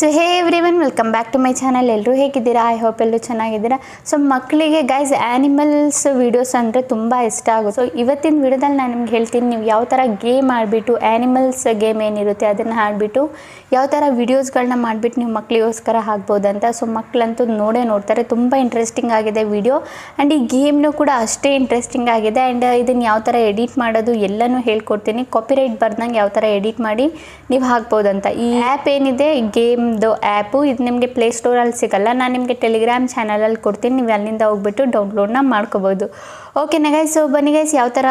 So hey everyone, welcome back to my channel. ಎಲ್ಲರೂ ಹೇಗಿದ್ದೀರಾ? I hope ಎಲ್ಲರೂ ಚೆನ್ನಾಗಿದ್ದೀರಾ. ಸೊ ಮಕ್ಕಳಿಗೆ ಗೈಸ್ ಆ್ಯನಿಮಲ್ಸ್ ವೀಡಿಯೋಸ್ ಅಂದರೆ ತುಂಬ ಇಷ್ಟ ಆಗುತ್ತೆ. ಸೊ ಇವತ್ತಿನ ವಿಡಿಯೋದಲ್ಲಿ ನಾನು ನಿಮ್ಗೆ ಹೇಳ್ತೀನಿ, ನೀವು ಯಾವ ಥರ ಗೇಮ್ ಆಡಿಬಿಟ್ಟು ಆ್ಯನಿಮಲ್ಸ್ ಗೇಮ್ ಏನಿರುತ್ತೆ ಅದನ್ನು ಆಡಿಬಿಟ್ಟು ಯಾವ ಥರ ವೀಡಿಯೋಸ್ಗಳನ್ನ ಮಾಡಿಬಿಟ್ಟು ನೀವು ಮಕ್ಕಳಿಗೋಸ್ಕರ ಹಾಕ್ಬೋದಂತ. ಸೊ ಮಕ್ಕಳಂತೂ ನೋಡ್ತಾರೆ, ತುಂಬ ಇಂಟ್ರೆಸ್ಟಿಂಗ್ ಆಗಿದೆ ವಿಡಿಯೋ. ಆ್ಯಂಡ್ ಈ ಗೇಮ್ನೂ ಕೂಡ ಅಷ್ಟೇ ಇಂಟ್ರೆಸ್ಟಿಂಗ್ ಆಗಿದೆ. ಆ್ಯಂಡ್ ಇದನ್ನು ಯಾವ ಥರ ಎಡಿಟ್ ಮಾಡೋದು ಎಲ್ಲನೂ ಹೇಳ್ಕೊಡ್ತೀನಿ. ಕಾಪಿರೈಟ್ ಬರ್ದಂಗೆ ಯಾವ ಥರ ಎಡಿಟ್ ಮಾಡಿ ನೀವು ಹಾಕ್ಬೋದಂತ. ಈ ಆ್ಯಪ್ ಏನಿದೆ, ಗೇಮ್ದು ಆ್ಯಪು, ಇದು ನಿಮಗೆ ಪ್ಲೇಸ್ಟೋರಲ್ಲಿ ಸಿಗಲ್ಲ. ನಾನು ನಿಮಗೆ ಟೆಲಿಗ್ರಾಮ್ ಚಾನಲಲ್ಲಿ ಕೊಡ್ತೀನಿ, ನೀವು ಅಲ್ಲಿಂದ ಹೋಗ್ಬಿಟ್ಟು ಡೌನ್ಲೋಡ್ನ ಮಾಡ್ಕೋಬೋದು. ಓಕೆನಾ ಗೈಸ್? ಸೊ ಬನ್ನಿ ಗೈಸ್, ಯಾವ ಥರ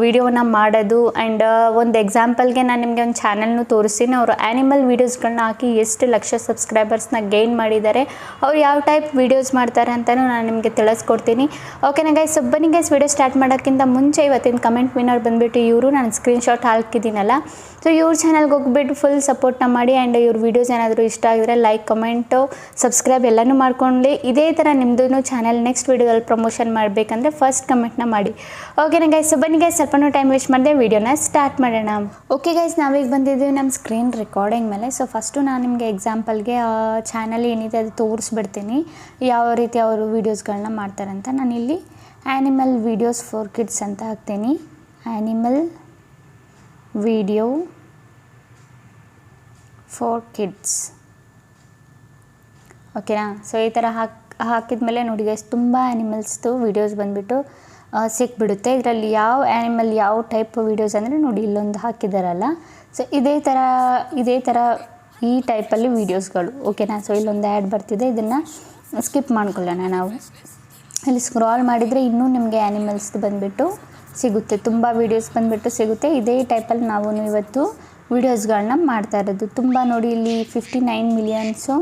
ವೀಡಿಯೋನ ಮಾಡೋದು. ಆ್ಯಂಡ್ ಒಂದು ಎಕ್ಸಾಂಪಲ್ಗೆ ನಾನು ನಿಮಗೆ ಒಂದು ಚಾನಲ್ನು ತೋರಿಸ್ತೀನಿ. ಅವರು ಆ್ಯನಿಮಲ್ ವೀಡಿಯೋಸ್ಗಳನ್ನ ಹಾಕಿ ಎಷ್ಟು ಲಕ್ಷ ಸಬ್ಸ್ಕ್ರೈಬರ್ಸ್ನ ಗೇನ್ ಮಾಡಿದ್ದಾರೆ, ಅವ್ರು ಯಾವ ಟೈಪ್ ವೀಡಿಯೋಸ್ ಮಾಡ್ತಾರೆ ಅಂತಲೂ ನಾನು ನಿಮಗೆ ತಿಳಿಸ್ಕೊಡ್ತೀನಿ. ಓಕೆನಾ ಗೈಸ್? ಸೊ ಬನ್ನಿ ಗೈಸ್, ವೀಡಿಯೋ ಸ್ಟಾರ್ಟ್ ಮಾಡೋಕ್ಕಿಂತ ಮುಂಚೆ ಇವತ್ತಿನ ಕಮೆಂಟ್ ವಿನ್ನರ್ ಬಂದುಬಿಟ್ಟು ಇವರು, ನಾನು ಸ್ಕ್ರೀನ್ಶಾಟ್ ಹಾಕಿದ್ದೀನಲ್ಲ, ಸೊ ಇವ್ರ ಚಾನಲ್ಗೆ ಹೋಗ್ಬಿಟ್ಟು ಫುಲ್ ಸಪೋರ್ಟ್ನ ಮಾಡಿ. ಆ್ಯಂಡ್ ಇವ್ರ ವೀಡಿಯೋಸ್ ಏನಾದರೂ ಇಷ್ಟ ಆಗಿದ್ರೆ ಲೈಕ್, ಕಮೆಂಟು, ಸಬ್ಸ್ಕ್ರೈಬ್ ಎಲ್ಲನೂ ಮಾಡ್ಕೊಳ್ಳಿ. ಇದೇ ಥರ ನಿಮ್ಮದು ಚಾನಲ್ ನೆಕ್ಸ್ಟ್ ವೀಡಿಯೋದಲ್ಲಿ ಪ್ರಮೋಷನ್ ಮಾಡಬೇಕಂದ್ರೆ ಫಸ್ಟ್ ಕಮೆಂಟ್ನ ಮಾಡಿ. ಓಕೆನಾ ಗೈಸ್? ಸೊ ಬನ್ನಿ ಗೈಸ್, ಸ್ವಲ್ಪನೂ ಟೈಮ್ ವೇಸ್ಟ್ ಮಾಡಿದೆ, ವೀಡಿಯೋನ ಸ್ಟಾರ್ಟ್ ಮಾಡೋಣ. ಓಕೆ ಗೈಸ್, ನಾವೀಗ ಬಂದಿದ್ದೀವಿ ನಮ್ಮ ಸ್ಕ್ರೀನ್ ರೆಕಾರ್ಡಿಂಗ್ ಮೇಲೆ. ಸೊ ಫಸ್ಟು ನಾನು ನಿಮಗೆ ಎಕ್ಸಾಂಪಲ್ಗೆ ಚಾನಲ್ ಏನಿದೆ ಅದು ತೋರಿಸ್ಬಿಡ್ತೀನಿ, ಯಾವ ರೀತಿ ಅವರು ವೀಡಿಯೋಸ್ಗಳನ್ನ ಮಾಡ್ತಾರೆ ಅಂತ. ನಾನಿಲ್ಲಿ ಆ್ಯನಿಮಲ್ ವೀಡಿಯೋಸ್ ಫಾರ್ ಕಿಡ್ಸ್ ಅಂತ ಹಾಕ್ತೀನಿ. Animal video for kids. ಓಕೆನಾ? ಸೊ ಈ ಥರ ಹಾಕಿದ್ಮೇಲೆ ನೋಡಿ ಗೈಸ್, ತುಂಬ ಆ್ಯನಿಮಲ್ಸ್ದು ವೀಡಿಯೋಸ್ ಬಂದುಬಿಟ್ಟು ಸಿಕ್ಬಿಡುತ್ತೆ. ಇದರಲ್ಲಿ ಯಾವ ಆ್ಯನಿಮಲ್ ಯಾವ ಟೈಪ್ ವೀಡಿಯೋಸ್ ಅಂದರೆ ನೋಡಿ ಇಲ್ಲೊಂದು ಹಾಕಿದ್ದಾರಲ್ಲ, ಸೊ ಇದೇ ಥರ ಈ ಟೈಪಲ್ಲಿ ವೀಡಿಯೋಸ್ಗಳು. ಓಕೆನಾ? ಸೊ ಇಲ್ಲೊಂದು ಆ್ಯಡ್ ಬರ್ತಿದೆ, ಇದನ್ನು ಸ್ಕಿಪ್ ಮಾಡ್ಕೊಳ್ಳೋಣ. ನಾವು ಇಲ್ಲಿ ಸ್ಕ್ರಾಲ್ ಮಾಡಿದರೆ ಇನ್ನೂ ನಿಮಗೆ ಆ್ಯನಿಮಲ್ಸ್ದು ಬಂದುಬಿಟ್ಟು ಸಿಗುತ್ತೆ, ತುಂಬ ವೀಡಿಯೋಸ್ ಬಂದುಬಿಟ್ಟು ಸಿಗುತ್ತೆ. ಇದೇ ಟೈಪಲ್ಲಿ ನಾವು ಇವತ್ತು ವೀಡಿಯೋಸ್ಗಳನ್ನ ಮಾಡ್ತಾ ಇರೋದು. ತುಂಬ ನೋಡಿ, ಇಲ್ಲಿ 59 ಮಿಲಿಯನ್ಸು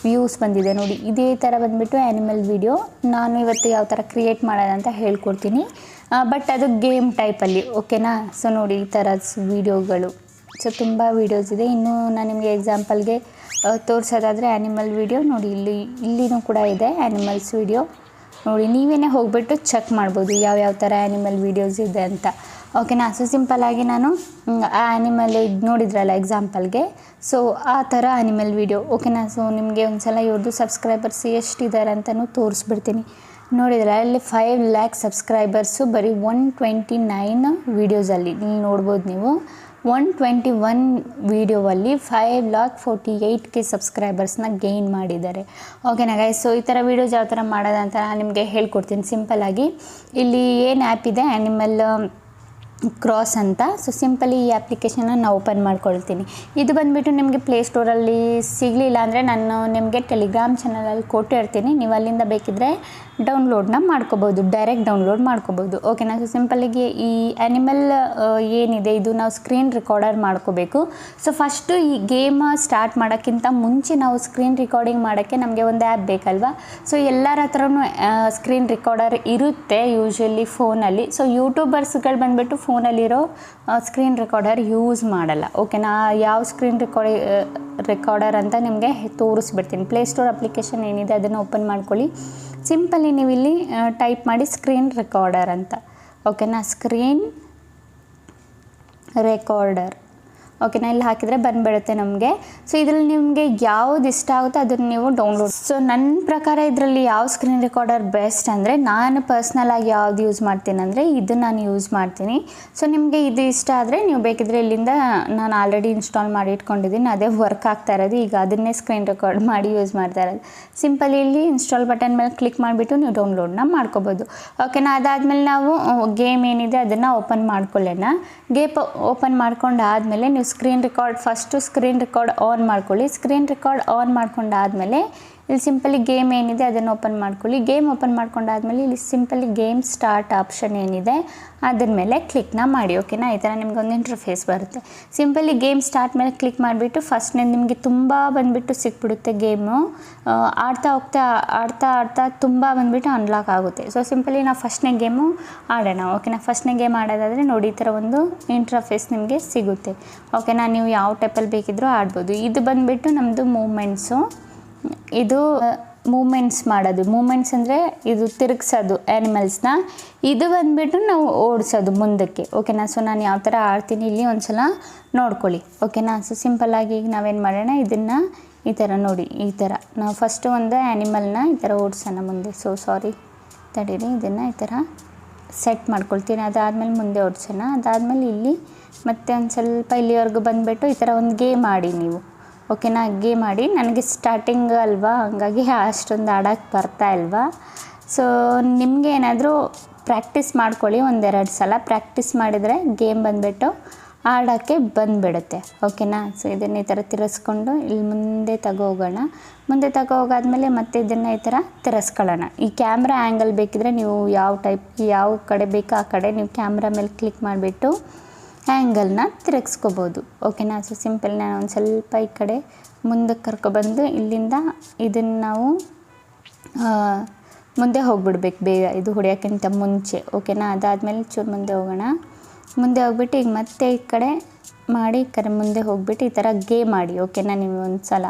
ವ್ಯೂಸ್ ಬಂದಿದೆ ನೋಡಿ. ಇದೇ ಥರ ಬಂದುಬಿಟ್ಟು ಆ್ಯನಿಮಲ್ ವೀಡಿಯೋ ನಾನು ಇವತ್ತು ಯಾವ ಥರ ಕ್ರಿಯೇಟ್ ಮಾಡೋದಂತ ಹೇಳ್ಕೊಡ್ತೀನಿ. ಬಟ್ ಅದು ಗೇಮ್ ಟೈಪಲ್ಲಿ. ಓಕೆನಾ? ಸೊ ನೋಡಿ ಈ ಥರ ವೀಡಿಯೋಗಳು, ಸೊ ತುಂಬ ವೀಡಿಯೋಸ್ ಇದೆ. ಇನ್ನೂ ನಾನು ನಿಮಗೆ ಎಕ್ಸಾಂಪಲ್ಗೆ ತೋರಿಸೋದಾದರೆ ಆ್ಯನಿಮಲ್ ವೀಡಿಯೋ ನೋಡಿ, ಇಲ್ಲಿನೂ ಕೂಡ ಇದೆ ಆ್ಯನಿಮಲ್ಸ್ ವೀಡಿಯೋ. ನೋಡಿ, ನೀವೇ ಹೋಗ್ಬಿಟ್ಟು ಚೆಕ್ ಮಾಡ್ಬೋದು ಯಾವ್ಯಾವ ಥರ ಆ್ಯನಿಮಲ್ ವೀಡಿಯೋಸ್ ಇದೆ ಅಂತ. ಓಕೆನಾ? ಸೊ ಸಿಂಪಲ್ಲಾಗಿ ನಾನು ಆ ಆ್ಯನಿಮಲ್ ಇದು ನೋಡಿದ್ರಲ್ಲ ಎಕ್ಸಾಂಪಲ್ಗೆ, ಸೊ ಆ ಥರ ಆ್ಯನಿಮಲ್ ವೀಡಿಯೋ. ಓಕೆನಾ? ಸೊ ನಿಮಗೆ ಒಂದು ಸಲ ಇವ್ರದ್ದು ಸಬ್ಸ್ಕ್ರೈಬರ್ಸ್ ಎಷ್ಟಿದ್ದಾರೆ ಅಂತಲೂ ತೋರಿಸ್ಬಿಡ್ತೀನಿ. ನೋಡಿದ್ರೆ ಅಲ್ಲಿ 5 ಲ್ಯಾಕ್ ಸಬ್ಸ್ಕ್ರೈಬರ್ಸು ಬರೀ 129 ವೀಡಿಯೋಸಲ್ಲಿ ಇಲ್ಲಿ ನೋಡ್ಬೋದು ನೀವು. 121 ವೀಡಿಯೋವಲ್ಲಿ 5,48,000 ಸಬ್ಸ್ಕ್ರೈಬರ್ಸ್ನ ಗೇನ್ ಮಾಡಿದ್ದಾರೆ. ಓಕೆನಾ ಗೈಸ್? ಸೊ ಈ ಥರ ವೀಡಿಯೋಸ್ ಯಾವ ಥರ ಮಾಡೋದಂತ ನಾನು ನಿಮಗೆ ಹೇಳ್ಕೊಡ್ತೀನಿ ಸಿಂಪಲ್ಲಾಗಿ. ಇಲ್ಲಿ ಏನು ಆ್ಯಪ್ ಇದೆ, ಆ್ಯನಿಮಲ್ ಕ್ರಾಸ್ ಅಂತ. ಸೊ ಸಿಂಪಲಿ ಈ ಅಪ್ಲಿಕೇಶನ್ನ ನಾನು ಓಪನ್ ಮಾಡ್ಕೊಳ್ತೀನಿ. ಇದು ಬಂದುಬಿಟ್ಟು ನಿಮಗೆ ಪ್ಲೇಸ್ಟೋರಲ್ಲಿ ಸಿಗಲಿಲ್ಲ ಅಂದರೆ ನಾನು ನಿಮಗೆ ಟೆಲಿಗ್ರಾಮ್ ಚಾನಲಲ್ಲಿ ಕೊಟ್ಟಿರ್ತೀನಿ, ನೀವು ಅಲ್ಲಿಂದ ಬೇಕಿದ್ದರೆ ಡೌನ್ಲೋಡ್ನ ಮಾಡ್ಕೋಬೋದು, ಡೈರೆಕ್ಟ್ ಡೌನ್ಲೋಡ್ ಮಾಡ್ಕೋಬೋದು. ಓಕೆನಾ? ಸೊ ಸಿಂಪಲ್ಲಿಗೆ ಈ ಆ್ಯನಿಮಲ್ ಏನಿದೆ ಇದು ನಾವು ಸ್ಕ್ರೀನ್ ರೆಕಾರ್ಡರ್ ಮಾಡ್ಕೋಬೇಕು. ಸೊ ಫಸ್ಟು ಈ ಗೇಮ್ ಸ್ಟಾರ್ಟ್ ಮಾಡೋಕ್ಕಿಂತ ಮುಂಚೆ ನಾವು ಸ್ಕ್ರೀನ್ ರೆಕಾರ್ಡಿಂಗ್ ಮಾಡೋಕ್ಕೆ ನಮಗೆ ಒಂದು ಆ್ಯಪ್ ಬೇಕಲ್ವಾ? ಸೊ ಎಲ್ಲರ ಹತ್ರನೂ ಸ್ಕ್ರೀನ್ ರೆಕಾರ್ಡರ್ ಇರುತ್ತೆ ಯೂಶ್ವಲಿ ಫೋನಲ್ಲಿ. ಸೊ ಯೂಟ್ಯೂಬರ್ಸ್ಗಳು ಬಂದುಬಿಟ್ಟು ಫೋನಲ್ಲಿರೋ ಸ್ಕ್ರೀನ್ ರೆಕಾರ್ಡರ್ ಯೂಸ್ ಮಾಡಲ್ಲ. ಓಕೆನಾ? ಯಾವ ಸ್ಕ್ರೀನ್ ರೆಕಾರ್ಡರ್ ಅಂತ ನಿಮಗೆ ತೋರಿಸ್ಬಿಡ್ತೀನಿ. ಪ್ಲೇಸ್ಟೋರ್ ಅಪ್ಲಿಕೇಶನ್ ಏನಿದೆ ಅದನ್ನು ಓಪನ್ ಮಾಡ್ಕೊಳ್ಳಿ. ಸಿಂಪಲಿ ನೀವು ಇಲ್ಲಿ ಟೈಪ್ ಮಾಡಿ ಸ್ಕ್ರೀನ್ ರೆಕಾರ್ಡರ್ ಅಂತ. ಓಕೆನಾ? Screen recorder. ಓಕೆನಾ? ಇಲ್ಲಿ ಹಾಕಿದರೆ ಬಂದುಬಿಡುತ್ತೆ ನಮಗೆ. ಸೊ ಇದರಲ್ಲಿ ನಿಮಗೆ ಯಾವುದು ಇಷ್ಟ ಆಗುತ್ತೋ ಅದನ್ನು ನೀವು ಡೌನ್ಲೋಡ್. ಸೊ ನನ್ನ ಪ್ರಕಾರ ಇದರಲ್ಲಿ ಯಾವ ಸ್ಕ್ರೀನ್ ರೆಕಾರ್ಡರ್ ಬೆಸ್ಟ್ ಅಂದರೆ, ನಾನು ಪರ್ಸ್ನಲಾಗಿ ಯಾವ್ದು ಯೂಸ್ ಮಾಡ್ತೀನಿ ಅಂದರೆ ಇದು ನಾನು ಯೂಸ್ ಮಾಡ್ತೀನಿ. ಸೊ ನಿಮಗೆ ಇದು ಇಷ್ಟ ಆದರೆ ನೀವು ಬೇಕಿದ್ರೆ ಇಲ್ಲಿಂದ, ನಾನು ಆಲ್ರೆಡಿ ಇನ್ಸ್ಟಾಲ್ ಮಾಡಿ ಇಟ್ಕೊಂಡಿದ್ದೀನಿ, ಅದೇ ವರ್ಕ್ ಆಗ್ತಾ ಇರೋದು. ಈಗ ಅದನ್ನೇ ಸ್ಕ್ರೀನ್ ರೆಕಾರ್ಡ್ ಮಾಡಿ ಯೂಸ್ ಮಾಡ್ತಾ ಇರೋದು. ಸಿಂಪಲಿ ಇಲ್ಲಿ ಇನ್ಸ್ಟಾಲ್ ಬಟನ್ ಮೇಲೆ ಕ್ಲಿಕ್ ಮಾಡಿಬಿಟ್ಟು ನೀವು ಡೌನ್ಲೋಡ್ನ ಮಾಡ್ಕೋಬೋದು. ಓಕೆನಾ? ಅದಾದಮೇಲೆ ನಾವು ಗೇಮ್ ಏನಿದೆ ಅದನ್ನು ಓಪನ್ ಮಾಡ್ಕೊಳ್ಳೋಣ. ಓಪನ್ ಮಾಡ್ಕೊಂಡಾದಮೇಲೆ ನೀವು ಫಸ್ಟು ಸ್ಕ್ರೀನ್ ರೆಕಾರ್ಡ್ ಆನ್ ಮಾಡ್ಕೊಳ್ಳಿ. ಸ್ಕ್ರೀನ್ ರೆಕಾರ್ಡ್ ಆನ್ ಮಾಡ್ಕೊಂಡಾದಮೇಲೆ ಇಲ್ಲಿ ಸಿಂಪಲಿ ಗೇಮ್ ಏನಿದೆ ಅದನ್ನು ಓಪನ್ ಮಾಡ್ಕೊಳ್ಳಿ. ಗೇಮ್ ಓಪನ್ ಮಾಡ್ಕೊಂಡಾದಮೇಲೆ ಇಲ್ಲಿ ಸಿಂಪಲಿ ಗೇಮ್ ಸ್ಟಾರ್ಟ್ ಆಪ್ಷನ್ ಏನಿದೆ ಅದ್ರ ಮೇಲೆ ಕ್ಲಿಕ್ನ ಮಾಡಿ. ಓಕೆನಾ? ಈ ಥರ ನಿಮ್ಗೆ ಒಂದು ಇಂಟರ್ಫೇಸ್ ಬರುತ್ತೆ. ಸಿಂಪಲಿ ಗೇಮ್ ಸ್ಟಾರ್ಟ್ ಮೇಲೆ ಕ್ಲಿಕ್ ಮಾಡಿಬಿಟ್ಟು ಫಸ್ಟ್ನೇ ನಿಮಗೆ ತುಂಬ ಬಂದುಬಿಟ್ಟು ಸಿಕ್ಬಿಡುತ್ತೆ ಗೇಮು. ಆಡ್ತಾ ತುಂಬ ಬಂದುಬಿಟ್ಟು ಅನ್ಲಾಕ್ ಆಗುತ್ತೆ. ಸೊ ಸಿಂಪಲಿ ನಾವು ಫಸ್ಟ್ನೇ ಗೇಮು ಆಡೋಣ. ಓಕೆನಾ? ಫಸ್ಟ್ನೇ ಗೇಮ್ ಆಡೋದಾದರೆ ನೋಡಿ ಈ ಥರ ಒಂದು ಇಂಟರ್ಫೇಸ್ ನಿಮಗೆ ಸಿಗುತ್ತೆ. ಓಕೆನಾ? ನೀವು ಯಾವ ಟೈಪಲ್ಲಿ ಬೇಕಿದ್ರೂ ಆಡ್ಬೋದು. ಇದು ಬಂದುಬಿಟ್ಟು ನಮ್ಮದು ಮೂಮೆಂಟ್ಸು. ಇದು ಮೂಮೆಂಟ್ಸ್ ಮಾಡೋದು. ಮೂಮೆಂಟ್ಸ್ ಅಂದರೆ ಇದು ತಿರುಗಿಸೋದು ಆ್ಯನಿಮಲ್ಸ್ನ. ಇದು ಬಂದುಬಿಟ್ಟು ನಾವು ಓಡಿಸೋದು ಮುಂದಕ್ಕೆ. ಓಕೆನಾ? ಸೊ ನಾನು ಯಾವ ಥರ ಆಡ್ತೀನಿ ಇಲ್ಲಿ ಒಂದು ಸಲ ನೋಡ್ಕೊಳ್ಳಿ. ಓಕೆನಾ? ಸೊ ಸಿಂಪಲ್ಲಾಗಿ ಈಗ ನಾವೇನು ಮಾಡೋಣ, ಇದನ್ನು ಈ ಥರ ನೋಡಿ, ಈ ಥರ ನಾವು ಫಸ್ಟು ಒಂದು ಆ್ಯನಿಮಲ್ನ ಈ ಥರ ಓಡಿಸೋಣ ಮುಂದೆ. ಸಾರಿ ತಡೀರಿ, ಇದನ್ನು ಈ ಥರ ಸೆಟ್ ಮಾಡ್ಕೊಳ್ತೀನಿ. ಅದಾದಮೇಲೆ ಮುಂದೆ ಓಡಿಸೋಣ. ಅದಾದಮೇಲೆ ಇಲ್ಲಿ ಮತ್ತೆ ಒಂದು ಸ್ವಲ್ಪ ಇಲ್ಲಿವರೆಗೂ ಬಂದುಬಿಟ್ಟು ಈ ಥರ ಒಂದು ಗೇಮ್ ಆಡಿ ನೀವು, ಓಕೆನಾ. ಗೇಮ್ ಆಡಿ, ನನಗೆ ಸ್ಟಾರ್ಟಿಂಗ್ ಅಲ್ವಾ, ಹಂಗಾಗಿ ಅಷ್ಟೊಂದು ಆಡೋಕ್ಕೆ ಬರ್ತಾ ಇಲ್ವಾ. ಸೊ ನಿಮಗೆ ಏನಾದರೂ ಪ್ರಾಕ್ಟೀಸ್ ಮಾಡ್ಕೊಳ್ಳಿ, ಒಂದೆರಡು ಸಲ ಪ್ರಾಕ್ಟೀಸ್ ಮಾಡಿದರೆ ಗೇಮ್ ಬಂದುಬಿಟ್ಟು ಆಡೋಕ್ಕೆ ಬಂದುಬಿಡುತ್ತೆ, ಓಕೆನಾ. ಸೊ ಇದನ್ನು ಈ ಥರ ತಿರ್ಸ್ಕೊಂಡು ಇಲ್ಲಿ ಮುಂದೆ ಹೋಗೋಣ. ಮುಂದೆ ಹೋಗಾದ್ಮೇಲೆ ಮತ್ತೆ ಇದನ್ನು ಈ ಥರ ತಿರ್ಸ್ಕೊಳ್ಳೋಣ. ಈ ಕ್ಯಾಮ್ರಾ ಆ್ಯಂಗಲ್ ಬೇಕಿದ್ರೆ ನೀವು ಯಾವ ಕಡೆ ಬೇಕೋ ಆ ಕಡೆ ನೀವು ಕ್ಯಾಮ್ರಾ ಮೇಲೆ ಕ್ಲಿಕ್ ಮಾಡಿಬಿಟ್ಟು ಆ್ಯಂಗಲ್ನ ತಿರುಗಿಸ್ಕೋಬೋದು, ಓಕೆನಾ. ಸೊ ಸಿಂಪಲ್ ನಾನು ಒಂದು ಸ್ವಲ್ಪ ಈ ಕಡೆ ಮುಂದಕ್ಕೆ ಕರ್ಕೊಬಂದು ಇಲ್ಲಿಂದ ಇದನ್ನು ನಾವು ಮುಂದೆ ಹೋಗ್ಬಿಡ್ಬೇಕು ಬೇಗ, ಇದು ಹೊಡೆಯೋಕ್ಕಿಂತ ಮುಂಚೆ, ಓಕೆನಾ. ಅದಾದಮೇಲೆ ಚೂರು ಮುಂದೆ ಹೋಗೋಣ. ಮುಂದೆ ಹೋಗ್ಬಿಟ್ಟು ಈಗ ಮತ್ತೆ ಈ ಕಡೆ ಮಾಡಿ ಈ ಕಡೆ ಮುಂದೆ ಹೋಗ್ಬಿಟ್ಟು ಈ ಥರ ಗೇಮ್ ಮಾಡಿ, ಓಕೆನಾ. ನೀವು ಒಂದು ಸಲ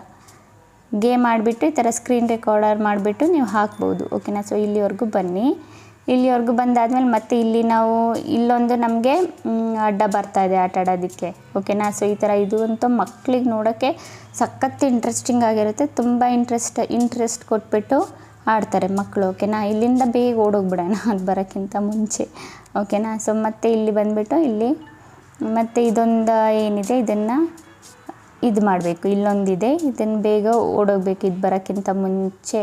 ಗೇಮ್ ಮಾಡಿಬಿಟ್ಟು ಈ ಥರ ಸ್ಕ್ರೀನ್ ರೆಕಾರ್ಡರ್ ಮಾಡಿಬಿಟ್ಟು ನೀವು ಹಾಕ್ಬೋದು, ಓಕೆನಾ. ಸೊ ಇಲ್ಲಿವರೆಗೂ ಬನ್ನಿ. ಇಲ್ಲಿವರೆಗೂ ಬಂದಾದಮೇಲೆ ಮತ್ತೆ ಇಲ್ಲಿ ನಾವು ಇಲ್ಲೊಂದು ನಮಗೆ ಅಡ್ಡ ಬರ್ತಾಯಿದೆ ಆಟ ಆಡೋದಕ್ಕೆ, ಓಕೆನಾ. ಸೊ ಈ ಥರ ಇದು ಅಂತೂ ಮಕ್ಳಿಗೆ ನೋಡೋಕ್ಕೆ ಸಖತ್ತು ಇಂಟ್ರೆಸ್ಟಿಂಗ್ ಆಗಿರುತ್ತೆ. ತುಂಬ ಇಂಟ್ರೆಸ್ಟ್ ಕೊಟ್ಬಿಟ್ಟು ಆಡ್ತಾರೆ ಮಕ್ಕಳು, ಓಕೆನಾ. ಇಲ್ಲಿಂದ ಬೇಗ ಓಡೋಗ್ಬಿಡೋಣ ಅದು ಬರೋಕ್ಕಿಂತ ಮುಂಚೆ, ಓಕೆನಾ. ಸೊ ಮತ್ತೆ ಇಲ್ಲಿ ಬಂದುಬಿಟ್ಟು ಇಲ್ಲಿ ಮತ್ತೆ ಇದೊಂದು ಏನಿದೆ ಇದನ್ನು ಇದು ಮಾಡಬೇಕು, ಇಲ್ಲೊಂದಿದೆ ಇದನ್ನು ಬೇಗ ಓಡೋಗ್ಬೇಕು ಇದು ಬರೋಕ್ಕಿಂತ ಮುಂಚೆ,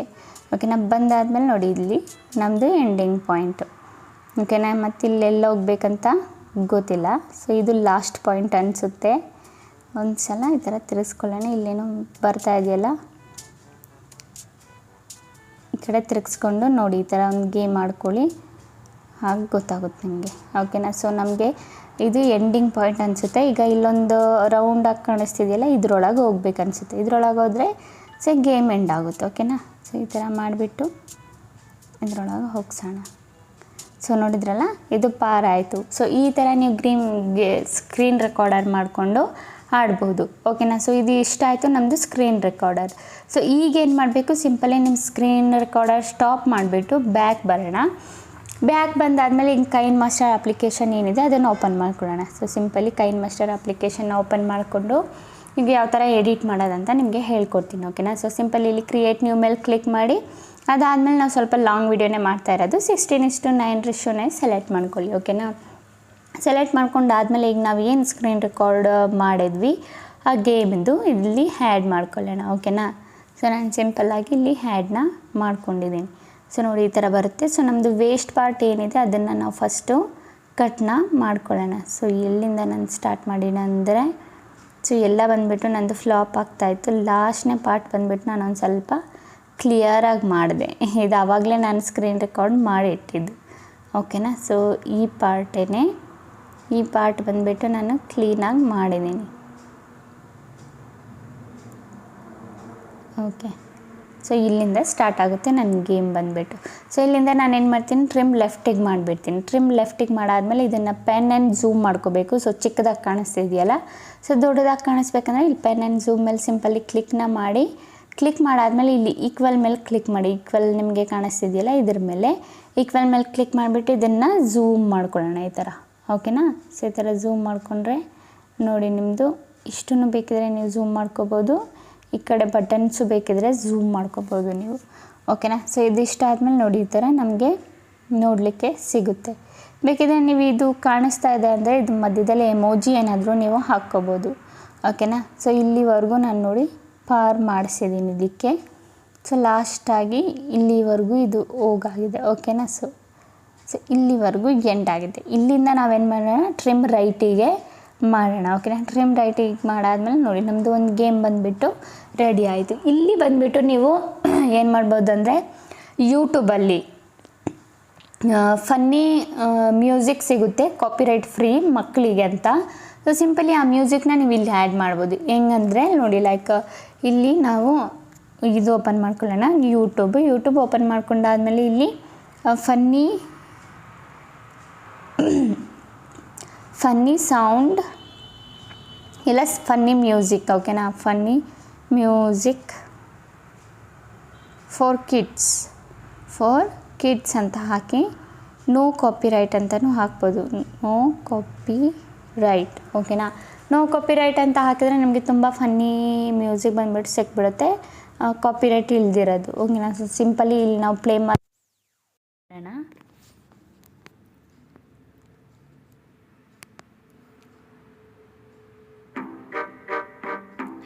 ಓಕೆನಾ. ಬಂದಾದಮೇಲೆ ನೋಡಿ ಇಲ್ಲಿ ನಮ್ಮದು ಎಂಡಿಂಗ್ ಪಾಯಿಂಟು, ಓಕೆನಾ. ಮತ್ತು ಇಲ್ಲೆಲ್ಲ ಹೋಗ್ಬೇಕಂತ ಗೊತ್ತಿಲ್ಲ. ಸೊ ಇದು ಲಾಸ್ಟ್ ಪಾಯಿಂಟ್ ಅನಿಸುತ್ತೆ. ಒಂದು ಸಲ ಈ ಥರ ತಿರ್ಸ್ಕೊಳ್ಳೋಣ. ಇಲ್ಲೇನೋ ಬರ್ತಾ ಇದೆಯಲ್ಲ, ಈ ಕಡೆ ತಿರ್ಗಿಸ್ಕೊಂಡು ನೋಡಿ ಈ ಥರ ಒಂದು ಗೇಮ್ ಆಡ್ಕೊಳ್ಳಿ, ಹಾಗೆ ಗೊತ್ತಾಗುತ್ತೆ ನಿಮಗೆ, ಓಕೆನಾ. ಸೊ ನಮಗೆ ಇದು ಎಂಡಿಂಗ್ ಪಾಯಿಂಟ್ ಅನಿಸುತ್ತೆ. ಈಗ ಇಲ್ಲೊಂದು ರೌಂಡಾಗಿ ಕಾಣಿಸ್ತಿದೆಯಲ್ಲ, ಇದ್ರೊಳಗೆ ಹೋಗ್ಬೇಕು ಅನಿಸುತ್ತೆ. ಇದ್ರೊಳಗೆ ಹೋದರೆ ಸೊ ಗೇಮ್ ಎಂಡ್ ಆಗುತ್ತೆ, ಓಕೆನಾ. ಸೊ ಈ ಥರ ಮಾಡಿಬಿಟ್ಟು ಇದ್ರೊಳಗೆ ಹೋಗ್ಸೋಣ. ಸೊ ನೋಡಿದ್ರಲ್ಲ, ಇದು ಪಾರ್ ಆಯಿತು. ಸೊ ಈ ಥರ ನೀವು ಸ್ಕ್ರೀನ್ ರೆಕಾರ್ಡರ್ ಮಾಡಿಕೊಂಡು ಆಡ್ಬೋದು, ಓಕೆನಾ. ಸೊ ಇದು ಇಷ್ಟ ಆಯಿತು ನಮ್ಮದು ಸ್ಕ್ರೀನ್ ರೆಕಾರ್ಡರ್. ಸೊ ಈಗೇನು ಮಾಡಬೇಕು, ಸಿಂಪಲಿ ನಿಮ್ಮ ಸ್ಕ್ರೀನ್ ರೆಕಾರ್ಡರ್ ಸ್ಟಾಪ್ ಮಾಡಿಬಿಟ್ಟು ಬ್ಯಾಕ್ ಬರೋಣ. ಬ್ಯಾಕ್ ಬಂದಾದಮೇಲೆ ಈಗ ಕೈನ್ ಮಾಸ್ಟರ್ ಅಪ್ಲಿಕೇಶನ್ ಏನಿದೆ ಅದನ್ನು ಓಪನ್ ಮಾಡ್ಕೊಳ್ಳೋಣ. ಸೊ ಸಿಂಪಲಿ ಕೈನ್ ಮಾಸ್ಟರ್ ಅಪ್ಲಿಕೇಶನ್ನ ಓಪನ್ ಮಾಡಿಕೊಂಡು ಈಗ ಯಾವ ಥರ ಎಡಿಟ್ ಮಾಡೋದಂತ ನಿಮಗೆ ಹೇಳ್ಕೊಡ್ತೀನಿ, ಓಕೆನಾ. ಸೊ ಸಿಂಪಲ್ ಇಲ್ಲಿ ಕ್ರಿಯೇಟ್ ನ್ಯೂ ಮೇಲೆ ಕ್ಲಿಕ್ ಮಾಡಿ, ಅದಾದಮೇಲೆ ನಾವು ಸ್ವಲ್ಪ ಲಾಂಗ್ ವೀಡಿಯೋನೇ ಮಾಡ್ತಾ ಇರೋದು 16:9 ಸೆಲೆಕ್ಟ್ ಮಾಡ್ಕೊಳ್ಳಿ, ಓಕೆನಾ. ಸೆಲೆಕ್ಟ್ ಮಾಡ್ಕೊಂಡಾದ್ಮೇಲೆ ಈಗ ನಾವು ಏನು ಸ್ಕ್ರೀನ್ ರೆಕಾರ್ಡ್ ಮಾಡಿದ್ವಿ ಆ ಗೇಮಿಂದು ಇಲ್ಲಿ ಹ್ಯಾಡ್ ಮಾಡ್ಕೊಳ್ಳೋಣ, ಓಕೆನಾ. ಸೊ ನಾನು ಸಿಂಪಲ್ಲಾಗಿ ಇಲ್ಲಿ ಹ್ಯಾಡ್ನ ಮಾಡ್ಕೊಂಡಿದ್ದೀನಿ. ಸೊ ನೋಡಿ ಈ ಥರ ಬರುತ್ತೆ. ಸೊ ನಮ್ಮದು ವೇಸ್ಟ್ ಪಾರ್ಟ್ ಏನಿದೆ ಅದನ್ನು ನಾವು ಫಸ್ಟು ಕಟ್ನ ಮಾಡ್ಕೊಳ್ಳೋಣ. ಸೊ ಎಲ್ಲಿಂದ ನಾನು ಸ್ಟಾರ್ಟ್ ಮಾಡಿನ ಅಂದರೆ ಸೊ ಎಲ್ಲ ಬಂದುಬಿಟ್ಟು ನಂದು ಫ್ಲಾಪ್ ಆಗ್ತಾಯಿತ್ತು. ಲಾಸ್ಟ್ನೇ ಪಾರ್ಟ್ ಬಂದುಬಿಟ್ಟು ನಾನು ಒಂದು ಸ್ವಲ್ಪ ಕ್ಲಿಯರಾಗಿ ಮಾಡಿದೆ. ಇದು ಆವಾಗಲೇ ನಾನು ಸ್ಕ್ರೀನ್ ರೆಕಾರ್ಡ್ ಮಾಡಿ ಇಟ್ಟಿದ್ದು, ಓಕೆನಾ. ಸೊ ಈ ಪಾರ್ಟ್ ಬಂದುಬಿಟ್ಟು ನಾನು ಕ್ಲೀನಾಗಿ ಮಾಡಿದ್ದೀನಿ, ಓಕೆ. ಸೊ ಇಲ್ಲಿಂದ ಸ್ಟಾರ್ಟ್ ಆಗುತ್ತೆ ನನ್ನ ಗೇಮ್ ಬಂದುಬಿಟ್ಟು. ಸೊ ಇಲ್ಲಿಂದ ನಾನು ಏನು ಮಾಡ್ತೀನಿ, ಟ್ರಿಮ್ ಲೆಫ್ಟಿಗೆ ಮಾಡಿಬಿಡ್ತೀನಿ. ಟ್ರಿಮ್ ಲೆಫ್ಟಿಗೆ ಮಾಡಾದಮೇಲೆ ಇದನ್ನು ಪೆನ್ ಆ್ಯಂಡ್ ಝೂಮ್ ಮಾಡ್ಕೋಬೇಕು. ಸೊ ಚಿಕ್ಕದಾಗಿ ಕಾಣಿಸ್ತಿದೆಯಲ್ಲ, ಸೊ ದೊಡ್ಡದಾಗಿ ಕಾಣಿಸ್ಬೇಕಂದ್ರೆ ಇಲ್ಲಿ ಪೆನ್ ಆ್ಯಂಡ್ ಝೂಮ್ ಮೇಲೆ ಸಿಂಪಲ್ಲಿ ಕ್ಲಿಕ್ ಮಾಡಾದಮೇಲೆ ಇಲ್ಲಿ ಈಕ್ವಲ್ ಮೇಲೆ ಕ್ಲಿಕ್ ಮಾಡಿ. ಈಕ್ವಲ್ ನಿಮಗೆ ಕಾಣಿಸ್ತಿದೆಯಲ್ಲ, ಇದ್ರ ಮೇಲೆ ಈಕ್ವಲ್ ಮೇಲೆ ಕ್ಲಿಕ್ ಮಾಡಿಬಿಟ್ಟು ಇದನ್ನು ಝೂಮ್ ಮಾಡ್ಕೊಳ್ಳೋಣ ಈ ಥರ, ಓಕೆನಾ. ಸೊ ಈ ಥರ ಝೂಮ್ ಮಾಡಿಕೊಂಡ್ರೆ ನೋಡಿ ನಿಮ್ಮದು ಇಷ್ಟನ್ನು ಬೇಕಿದ್ರೆ ನೀವು ಝೂಮ್ ಮಾಡ್ಕೋಬೋದು, ಈ ಕಡೆ ಬಟನ್ಸು ಬೇಕಿದ್ರೆ ಝೂಮ್ ಮಾಡ್ಕೋಬೋದು ನೀವು, ಓಕೆನಾ. ಸೊ ಇದಿಷ್ಟ ಆದಮೇಲೆ ನೋಡಿ ಈ ಥರ ನಮಗೆ ನೋಡಲಿಕ್ಕೆ ಸಿಗುತ್ತೆ. ಬೇಕಿದ್ರೆ ನೀವು ಇದು ಕಾಣಿಸ್ತಾ ಇದೆ ಅಂದರೆ ಇದು ಮಧ್ಯದಲ್ಲಿ ಎಮೋಜಿ ಏನಾದರೂ ನೀವು ಹಾಕ್ಕೋಬೋದು, ಓಕೆನಾ. ಸೊ ಇಲ್ಲಿವರೆಗೂ ನಾನು ನೋಡಿ ಪಾರ್ ಮಾಡಿಸಿದ್ದೀನಿ ಇದಕ್ಕೆ. ಸೊ ಲಾಸ್ಟಾಗಿ ಇಲ್ಲಿವರೆಗೂ ಇದು ಹೋಗಾಗಿದೆ, ಓಕೆನಾ. ಸೊ ಇಲ್ಲಿವರೆಗೂ ಎಂಡ್ ಆಗಿದೆ. ಇಲ್ಲಿಂದ ನಾವೇನು ಮಾಡೋಣ, ಟ್ರಿಮ್ ರೈಟಿಗೆ ಮಾಡೋಣ, ಓಕೆನಾ. ಟ್ರಿಮ್ ರೈಟಿಗೆ ಮಾಡಾದ್ಮೇಲೆ ನೋಡಿ ನಮ್ಮದು ಒಂದು ಗೇಮ್ ಬಂದುಬಿಟ್ಟು ರೆಡಿ ಆಯಿತು. ಇಲ್ಲಿ ಬಂದುಬಿಟ್ಟು ನೀವು ಏನು ಮಾಡ್ಬೋದು ಅಂದರೆ ಯೂಟ್ಯೂಬಲ್ಲಿ ಫನ್ನಿ ಮ್ಯೂಸಿಕ್ ಸಿಗುತ್ತೆ, ಕಾಪಿರೈಟ್ ಫ್ರೀ ಮಕ್ಕಳಿಗೆ ಅಂತ. ಸೊ ಸಿಂಪಲಿ ಆ ಮ್ಯೂಸಿಕ್ನ ನೀವು ಇಲ್ಲಿ ಆ್ಯಡ್ ಮಾಡ್ಬೋದು. ಹೆಂಗಂದರೆ ನೋಡಿ, ಲೈಕ್ ಇಲ್ಲಿ ನಾವು ಇದು ಓಪನ್ ಮಾಡ್ಕೊಳ್ಳೋಣ, ಯೂಟ್ಯೂಬ್ ಓಪನ್ ಮಾಡ್ಕೊಂಡಾದ್ಮೇಲೆ ಇಲ್ಲಿ ಫನ್ನಿ ಸೌಂಡ್ ಇಲ್ಲ ಫನ್ನಿ ಮ್ಯೂಸಿಕ್, ಓಕೆನಾ. ಫನ್ನಿ ಮ್ಯೂಸಿಕ್ ಫಾರ್ ಕಿಡ್ಸ್ ಅಂತ ಹಾಕಿ ನೋ ಕಾಪಿರೈಟ್ ಅಂತಲೂ ಹಾಕ್ಬೋದು, ನೋ ಕಾಪಿರೈಟ್, ಓಕೆನಾ. ನೋ ಕಾಪಿರೈಟ್ ಅಂತ ಹಾಕಿದರೆ ನಿಮಗೆ ತುಂಬ ಫನ್ನಿ ಮ್ಯೂಸಿಕ್ ಬಂದುಬಿಟ್ಟು ಸಿಕ್ಬಿಡುತ್ತೆ, ಕಾಪಿರೈಟ್ ಇಲ್ದಿರೋದು. ಓಕೆನಾ. ಸೊ ಸಿಂಪಲಿ ಇಲ್ಲಿ ನಾವು ಪ್ಲೇ ಮಾಡೋಣ.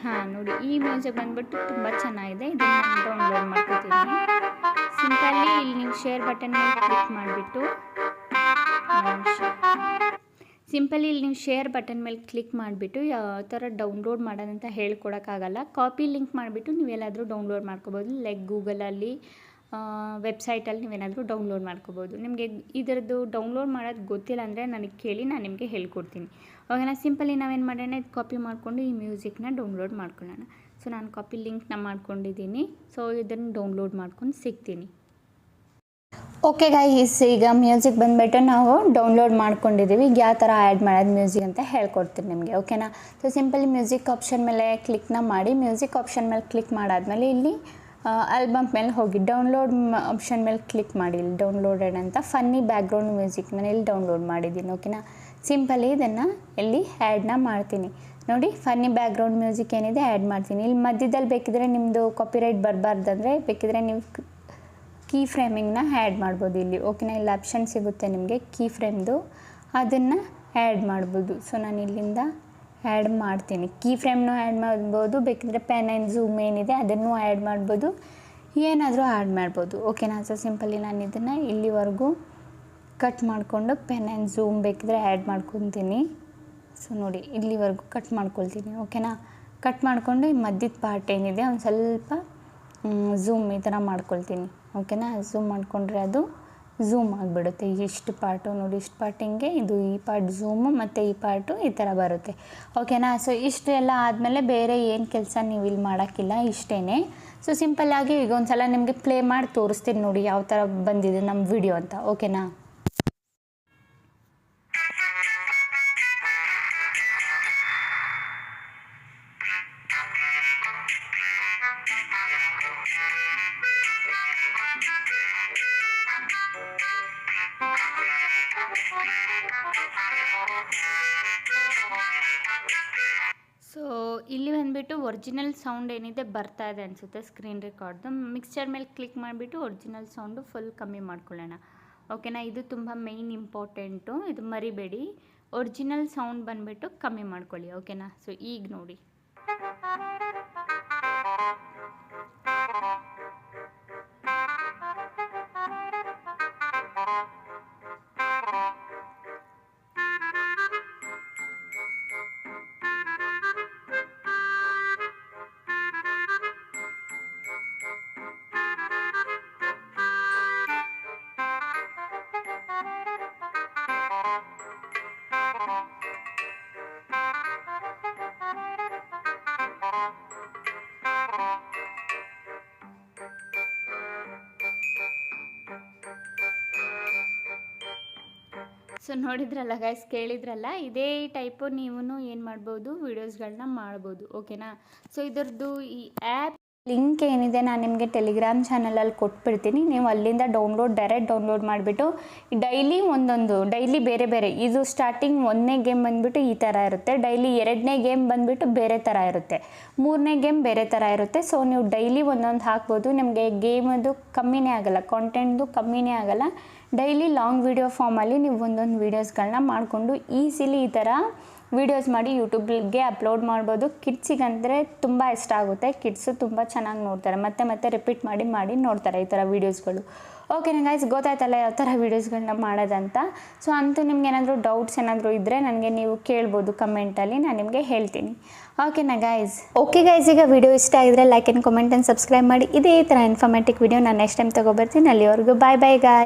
ಹಾಂ ನೋಡಿ, ಈ ಮ್ಯೂಸಿಕ್ ಬಂದುಬಿಟ್ಟು ತುಂಬ ಚೆನ್ನಾಗಿದೆ. ಇದನ್ನು ಡೌನ್ಲೋಡ್ ಮಾಡ್ಕೊತೀನಿ. ಸಿಂಪಲಿ ಇಲ್ಲಿ ನೀವು ಶೇರ್ ಬಟನ್ ಮೇಲೆ ಕ್ಲಿಕ್ ಮಾಡಿಬಿಟ್ಟು ಯಾವ ಥರ ಡೌನ್ಲೋಡ್ ಮಾಡೋದಂತ ಹೇಳ್ಕೊಡೋಕ್ಕಾಗಲ್ಲ. ಕಾಪಿ ಲಿಂಕ್ ಮಾಡಿಬಿಟ್ಟು ನೀವೆಲ್ಲಾದರೂ ಡೌನ್ಲೋಡ್ ಮಾಡ್ಕೋಬೋದು. ಲೈಕ್ ಗೂಗಲಲ್ಲಿ, ವೆಬ್ಸೈಟಲ್ಲಿ ನೀವೇನಾದರೂ ಡೌನ್ಲೋಡ್ ಮಾಡ್ಕೋಬೋದು. ನಿಮಗೆ ಇದರದ್ದು ಡೌನ್ಲೋಡ್ ಮಾಡೋದು ಗೊತ್ತಿಲ್ಲ ಅಂದರೆ ನನಗೆ ಕೇಳಿ, ನಾನು ನಿಮಗೆ ಹೇಳ್ಕೊಡ್ತೀನಿ. ಓಕೆನಾ. ಸಿಂಪಲಿ ನಾವೇನು ಮಾಡೋಣ, ಇದು ಕಾಪಿ ಮಾಡಿಕೊಂಡು ಈ ಮ್ಯೂಸಿಕ್ನ ಡೌನ್ಲೋಡ್ ಮಾಡ್ಕೊಳ್ಳೋಣ. ಸೊ ನಾನು ಕಾಪಿ ಲಿಂಕ್ನ ಮಾಡ್ಕೊಂಡಿದ್ದೀನಿ. ಸೊ ಇದನ್ನು ಡೌನ್ಲೋಡ್ ಮಾಡ್ಕೊಂಡು ಸಿಗ್ತೀನಿ. ಓಕೆ ಗೈಸ್, ಈಗ ಮ್ಯೂಸಿಕ್ ಬಂದುಬಿಟ್ಟು ನಾವು ಡೌನ್ಲೋಡ್ ಮಾಡ್ಕೊಂಡಿದ್ದೀವಿ. ಈಗ ಯಾವ ಥರ ಆ್ಯಡ್ ಮಾಡೋದು ಮ್ಯೂಸಿಕ್ ಅಂತ ಹೇಳ್ಕೊಡ್ತೀನಿ ನಿಮಗೆ. ಓಕೆನಾ. ಸೊ ಸಿಂಪಲಿ ಮ್ಯೂಸಿಕ್ ಆಪ್ಷನ್ ಮೇಲೆ ಕ್ಲಿಕ್ನ ಮಾಡಿ. ಮ್ಯೂಸಿಕ್ ಆಪ್ಷನ್ ಮೇಲೆ ಕ್ಲಿಕ್ ಮಾಡಾದಮೇಲೆ ಇಲ್ಲಿ ಆಲ್ಬಮ್ ಮೇಲೆ ಹೋಗಿ ಡೌನ್ಲೋಡ್ ಆಪ್ಷನ್ ಮೇಲೆ ಕ್ಲಿಕ್ ಮಾಡಿ. ಇಲ್ಲಿ ಡೌನ್ಲೋಡೆಡ್ ಅಂತ ಫನ್ನಿ ಬ್ಯಾಕ್ಗ್ರೌಂಡ್ ಮ್ಯೂಸಿಕ್ ನಾನು ಇಲ್ಲಿ ಡೌನ್ಲೋಡ್ ಮಾಡಿದ್ದೀನಿ. ಓಕೆನಾ. ಸಿಂಪಲಿ ಇದನ್ನು ಇಲ್ಲಿ ಆ್ಯಡ್ನ ಮಾಡ್ತೀನಿ. ನೋಡಿ, ಫನ್ನಿ ಬ್ಯಾಕ್ಗ್ರೌಂಡ್ ಮ್ಯೂಸಿಕ್ ಏನಿದೆ ಆ್ಯಡ್ ಮಾಡ್ತೀನಿ. ಇಲ್ಲಿ ಮಧ್ಯದಲ್ಲಿ ಬೇಕಿದ್ರೆ ನಿಮ್ಮದು ಕಾಪಿರೈಟ್ ಬರಬಾರ್ದಂದರೆ ಬೇಕಿದ್ರೆ ನೀವು ಕೀ ಫ್ರೇಮಿಂಗ್ನ ಆ್ಯಡ್ ಮಾಡ್ಬೋದು ಇಲ್ಲಿ. ಓಕೆನಾ. ಇಲ್ಲಿ ಆಪ್ಷನ್ ಸಿಗುತ್ತೆ ನಿಮಗೆ ಕೀ ಫ್ರೇಮ್ದು, ಅದನ್ನು ಆ್ಯಡ್ ಮಾಡ್ಬೋದು. ಸೊ ನಾನು ಇಲ್ಲಿಂದ ಆ್ಯಡ್ ಮಾಡ್ತೀನಿ. ಕೀ ಫ್ರೇಮ್ನೂ ಆ್ಯಡ್ ಮಾಡ್ಬೋದು, ಬೇಕಿದ್ರೆ ಪೆನ್ ಆ್ಯಂಡ್ ಝೂಮ್ ಏನಿದೆ ಅದನ್ನು ಆ್ಯಡ್ ಮಾಡ್ಬೋದು, ಏನಾದರೂ ಆ್ಯಡ್ ಮಾಡ್ಬೋದು. ಓಕೆನಾ. ಸೊ ಸಿಂಪಲಿ ನಾನು ಇದನ್ನು ಇಲ್ಲಿವರೆಗೂ ಕಟ್ ಮಾಡಿಕೊಂಡು ಪೆನ್ ಆ್ಯಂಡ್ ಝೂಮ್ ಬೇಕಿದ್ರೆ ಆ್ಯಡ್ ಮಾಡ್ಕೊತೀನಿ. ಸೊ ನೋಡಿ, ಇಲ್ಲಿವರೆಗೂ ಕಟ್ ಮಾಡ್ಕೊಳ್ತೀನಿ. ಓಕೆನಾ. ಕಟ್ ಮಾಡಿಕೊಂಡು ಈ ಮಧ್ಯದ ಪಾರ್ಟ್ ಏನಿದೆ ಒಂದು ಸ್ವಲ್ಪ ಝೂಮ್ ಈ ಥರ ಮಾಡ್ಕೊಳ್ತೀನಿ. ಓಕೆನಾ. ಝೂಮ್ ಮಾಡಿಕೊಂಡ್ರೆ ಅದು ಝೂಮ್ ಆಗಿಬಿಡುತ್ತೆ. ಇಷ್ಟು ಪಾರ್ಟು ನೋಡಿ, ಇಷ್ಟು ಪಾರ್ಟ್ ಹಿಂಗೆ, ಇದು ಈ ಪಾರ್ಟ್ ಝೂಮು ಮತ್ತು ಈ ಪಾರ್ಟು ಈ ಥರ ಬರುತ್ತೆ. ಓಕೆನಾ. ಸೊ ಇಷ್ಟು ಎಲ್ಲ ಆದಮೇಲೆ ಬೇರೆ ಏನು ಕೆಲಸ ನೀವು ಇಲ್ಲಿ ಮಾಡೋಕ್ಕಿಲ್ಲ, ಇಷ್ಟೇ. ಸೊ ಸಿಂಪಲ್ಲಾಗಿ ಈಗ ಒಂದು ಸಲ ನಿಮಗೆ ಪ್ಲೇ ಮಾಡಿ ತೋರಿಸ್ತೀನಿ ನೋಡಿ ಯಾವ ಥರ ಬಂದಿದೆ ನಮ್ಮ ವಿಡಿಯೋ ಅಂತ. ಓಕೆನಾ. ಸೊ ಇಲ್ಲಿ ಬಂದುಬಿಟ್ಟು ಒರಿಜಿನಲ್ ಸೌಂಡ್ ಏನಿದೆ ಬರ್ತಾ ಇದೆ ಅನಿಸುತ್ತೆ ಸ್ಕ್ರೀನ್ ರೆಕಾರ್ಡ್ದು. ಮಿಕ್ಸ್ಚರ್ ಮೇಲೆ ಕ್ಲಿಕ್ ಮಾಡಿಬಿಟ್ಟು ಒರಿಜಿನಲ್ ಸೌಂಡು ಫುಲ್ ಕಮ್ಮಿ ಮಾಡ್ಕೊಳ್ಳೋಣ. ಓಕೆನಾ. ಇದು ತುಂಬ ಮೇಯ್ನ್ ಇಂಪಾರ್ಟೆಂಟು, ಇದು ಮರಿಬೇಡಿ. ಒರಿಜಿನಲ್ ಸೌಂಡ್ ಬಂದುಬಿಟ್ಟು ಕಮ್ಮಿ ಮಾಡ್ಕೊಳ್ಳಿ. ಓಕೆನಾ. ಸೊ ಈಗ ನೋಡಿ, ಸೊ ನೋಡಿದ್ರಲ್ಲ ಗೈಸ್, ಕೇಳಿದ್ರಲ್ಲ, ಇದೇ ಟೈಪು ನೀವು ಏನು ಮಾಡ್ಬೋದು, ವೀಡಿಯೋಸ್ಗಳನ್ನ ಮಾಡ್ಬೋದು. ಓಕೆನಾ. ಸೊ ಇದರದ್ದು ಈ ಆ್ಯಪ್ ಲಿಂಕ್ ಏನಿದೆ ನಾನು ನಿಮಗೆ ಟೆಲಿಗ್ರಾಮ್ ಚಾನಲಲ್ಲಿ ಕೊಟ್ಬಿಡ್ತೀನಿ. ನೀವು ಅಲ್ಲಿಂದ ಡೈರೆಕ್ಟ್ ಡೌನ್ಲೋಡ್ ಮಾಡಿಬಿಟ್ಟು ಡೈಲಿ ಬೇರೆ ಬೇರೆ, ಇದು ಸ್ಟಾರ್ಟಿಂಗ್ 1ನೇ ಗೇಮ್ ಬಂದುಬಿಟ್ಟು ಈ ಥರ ಇರುತ್ತೆ, ಡೈಲಿ 2ನೇ ಗೇಮ್ ಬಂದುಬಿಟ್ಟು ಬೇರೆ ಥರ ಇರುತ್ತೆ, 3ನೇ ಗೇಮ್ ಬೇರೆ ಥರ ಇರುತ್ತೆ. ಸೊ ನೀವು ಡೈಲಿ ಒಂದೊಂದು ಹಾಕ್ಬೋದು. ನಿಮಗೆ ಗೇಮದು ಕಮ್ಮಿನೇ ಆಗೋಲ್ಲ, ಕಾಂಟೆಂಟ್ದು ಕಮ್ಮಿನೇ ಆಗೋಲ್ಲ. ಡೈಲಿ ಲಾಂಗ್ ವೀಡಿಯೋ ಫಾರ್ಮಲ್ಲಿ ನೀವು ಒಂದೊಂದು ವೀಡಿಯೋಸ್ಗಳನ್ನ ಮಾಡಿಕೊಂಡು ಈಸಿಲಿ ಈ ಥರ ವೀಡಿಯೋಸ್ ಮಾಡಿ ಯೂಟ್ಯೂಬ್ಗೆ ಅಪ್ಲೋಡ್ ಮಾಡ್ಬೋದು. ಕಿಡ್ಸಿಗಂದರೆ ತುಂಬ ಇಷ್ಟ ಆಗುತ್ತೆ. ಕಿಡ್ಸು ತುಂಬ ಚೆನ್ನಾಗಿ ನೋಡ್ತಾರೆ, ಮತ್ತೆ ರಿಪೀಟ್ ಮಾಡಿ ನೋಡ್ತಾರೆ ಈ ಥರ ವೀಡಿಯೋಸ್ಗಳು. ಓಕೆನಾ ಗೈಸ್, ಗೊತ್ತಾಯ್ತಲ್ಲ ಯಾವ ಥರ ವೀಡಿಯೋಸ್ಗಳನ್ನ ಮಾಡೋದಂತ. ಸೊ ಅಂತೂ ನಿಮ್ಗೆ ಏನಾದರೂ ಡೌಟ್ಸ್ ಏನಾದರೂ ಇದ್ದರೆ ನನಗೆ ನೀವು ಕೇಳ್ಬೋದು ಕಮೆಂಟಲ್ಲಿ, ನಾನು ನಿಮಗೆ ಹೇಳ್ತೀನಿ. ಓಕೆನಾ ಗೈಸ್. ಓಕೆ ಗೈಸ್, ಈಗ ವಿಡಿಯೋ ಇಷ್ಟ ಆಗಿದ್ರೆ like and comment and subscribe ಮಾಡಿ. ಇದೇ ಥರ ಇನ್ಫಾರ್ಮೇಟಿವ್ ವಿಡಿಯೋ ನಾನು ನೆಕ್ಸ್ಟ್ ಟೈಮ್ ತೊಗೊಬರ್ತೀನಿ. ಅಲ್ಲಿವರೆಗೂ ಬಾಯ್ ಗಾಯ್.